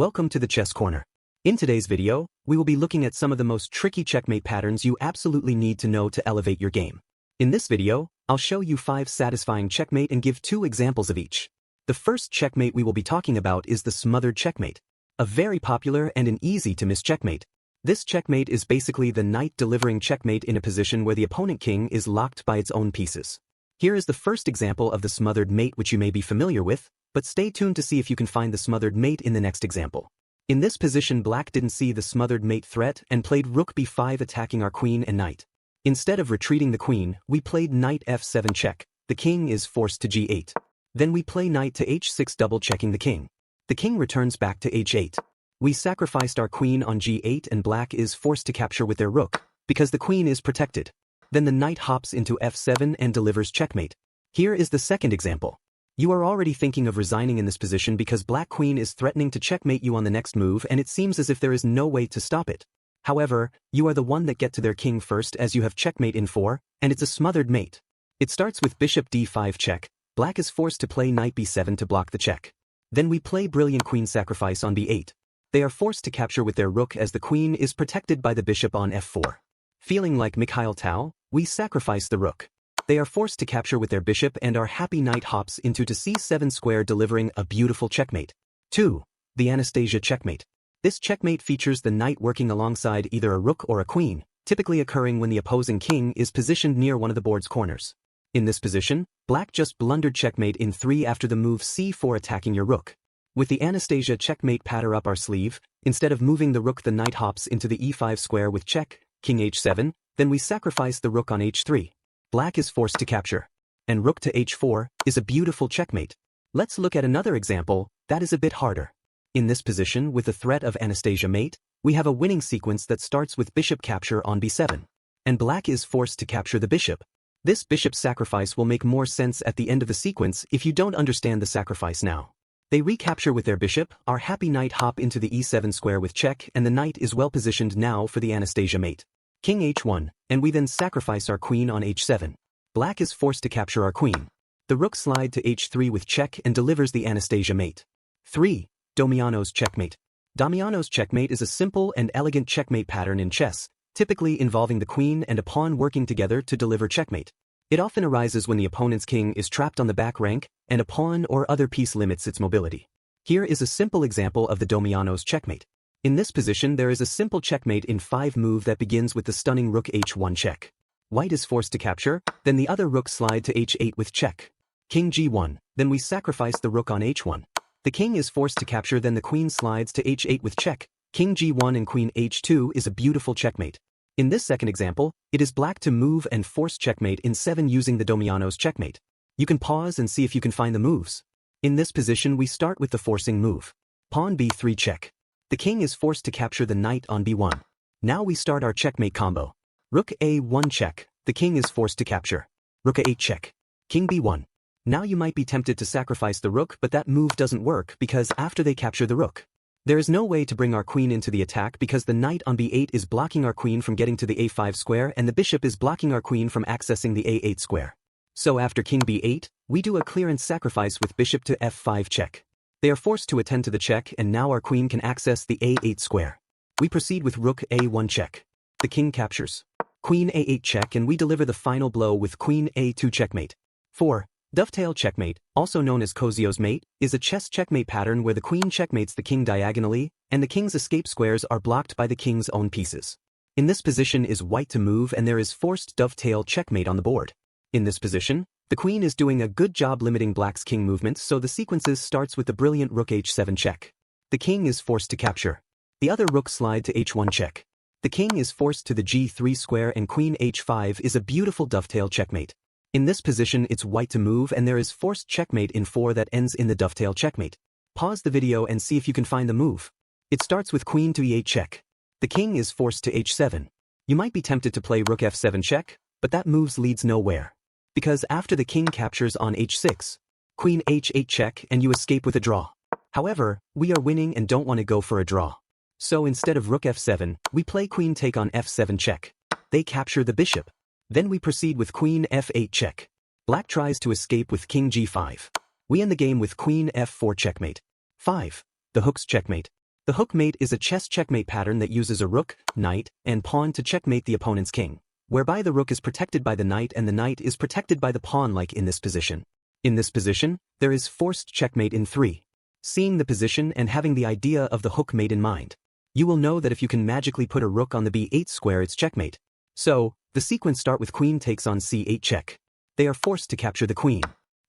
Welcome to the Chess Corner. In today's video, we will be looking at some of the most tricky checkmate patterns you absolutely need to know to elevate your game. In this video, I'll show you 5 satisfying checkmate and give 2 examples of each. The first checkmate we will be talking about is the smothered checkmate, a very popular and an easy-to-miss checkmate. This checkmate is basically the knight delivering checkmate in a position where the opponent king is locked by its own pieces. Here is the first example of the smothered mate which you may be familiar with, but stay tuned to see if you can find the smothered mate in the next example. In this position, black didn't see the smothered mate threat and played rook b5 attacking our queen and knight. Instead of retreating the queen, we played knight f7 check. The king is forced to g8. Then we play knight to h6 double checking the king. The king returns back to h8. We sacrificed our queen on g8 and black is forced to capture with their rook, because the queen is protected. Then the knight hops into f7 and delivers checkmate. Here is the second example. You are already thinking of resigning in this position because black queen is threatening to checkmate you on the next move and it seems as if there is no way to stop it. However, you are the one that get to their king first as you have checkmate in 4, and it's a smothered mate. It starts with bishop d5 check. Black is forced to play knight b7 to block the check. Then we play brilliant queen sacrifice on b8. They are forced to capture with their rook as the queen is protected by the bishop on f4. Feeling like Mikhail Tal, we sacrifice the rook. They are forced to capture with their bishop and our happy knight hops into to c7 square delivering a beautiful checkmate. 2. The Anastasia checkmate. This checkmate features the knight working alongside either a rook or a queen, typically occurring when the opposing king is positioned near one of the board's corners. In this position, black just blundered checkmate in 3 after the move c4 attacking your rook. With the Anastasia checkmate pattern up our sleeve, instead of moving the rook the knight hops into the e5 square with check, king h7, then we sacrifice the rook on h3. Black is forced to capture. And rook to h4 is a beautiful checkmate. Let's look at another example that is a bit harder. In this position with the threat of Anastasia mate, we have a winning sequence that starts with bishop capture on b7. And black is forced to capture the bishop. This bishop sacrifice will make more sense at the end of the sequence if you don't understand the sacrifice now. They recapture with their bishop, our happy knight hop into the e7 square with check and the knight is well positioned now for the Anastasia mate. King h1, and we then sacrifice our queen on h7. Black is forced to capture our queen. The rook slide to h3 with check and delivers the Anastasia mate. 3. Domiano's checkmate. Domiano's checkmate is a simple and elegant checkmate pattern in chess, typically involving the queen and a pawn working together to deliver checkmate. It often arises when the opponent's king is trapped on the back rank and a pawn or other piece limits its mobility. Here is a simple example of the Domiano's checkmate. In this position there is a simple checkmate in 5 move that begins with the stunning rook h1 check. White is forced to capture, then the other rook slide to h8 with check. King g1, then we sacrifice the rook on h1. The king is forced to capture, then the queen slides to h8 with check. King g1 and queen h2 is a beautiful checkmate. In this second example, it is black to move and force checkmate in 7 using the Domiano's checkmate. You can pause and see if you can find the moves. In this position we start with the forcing move. Pawn b3 check. The king is forced to capture the knight on b1. Now we start our checkmate combo. Rook a1 check. The king is forced to capture. Rook a8 check. King b1. Now you might be tempted to sacrifice the rook, but that move doesn't work because after they capture the rook, there is no way to bring our queen into the attack because the knight on b8 is blocking our queen from getting to the a5 square and the bishop is blocking our queen from accessing the a8 square. So after king b8, we do a clearance sacrifice with bishop to f5 check. They are forced to attend to the check and now our queen can access the a8 square. We proceed with rook a1 check. The king captures. Queen a8 check and we deliver the final blow with queen a2 checkmate. 4. Dovetail checkmate, also known as Kozio's mate, is a chess checkmate pattern where the queen checkmates the king diagonally and the king's escape squares are blocked by the king's own pieces. In this position is white to move and there is forced dovetail checkmate on the board. In this position, the queen is doing a good job limiting black's king movements, so the sequences starts with the brilliant rook h7 check. The king is forced to capture. The other rook slide to h1 check. The king is forced to the g3 square and queen h5 is a beautiful dovetail checkmate. In this position it's white to move and there is forced checkmate in 4 that ends in the dovetail checkmate. Pause the video and see if you can find the move. It starts with queen to e8 check. The king is forced to h7. You might be tempted to play rook f7 check, but that move leads nowhere. Because after the king captures on h6, queen h8 check and you escape with a draw. However, we are winning and don't want to go for a draw. So instead of rook f7, we play queen take on f7 check. They capture the bishop. Then we proceed with queen f8 check. Black tries to escape with king g5. We end the game with queen f4 checkmate. 5. The hook's checkmate. The hook mate is a chess checkmate pattern that uses a rook, knight, and pawn to checkmate the opponent's king, whereby the rook is protected by the knight and the knight is protected by the pawn like in this position. In this position, there is forced checkmate in 3. Seeing the position and having the idea of the hook mate in mind, you will know that if you can magically put a rook on the b8 square, it's checkmate. So, the sequence start with queen takes on c8 check. They are forced to capture the queen,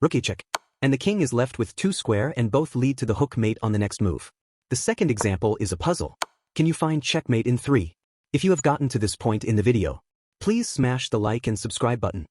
rook a check, and the king is left with 2 square and both lead to the hook mate on the next move. The second example is a puzzle. Can you find checkmate in 3? If you have gotten to this point in the video, please smash the like and subscribe button.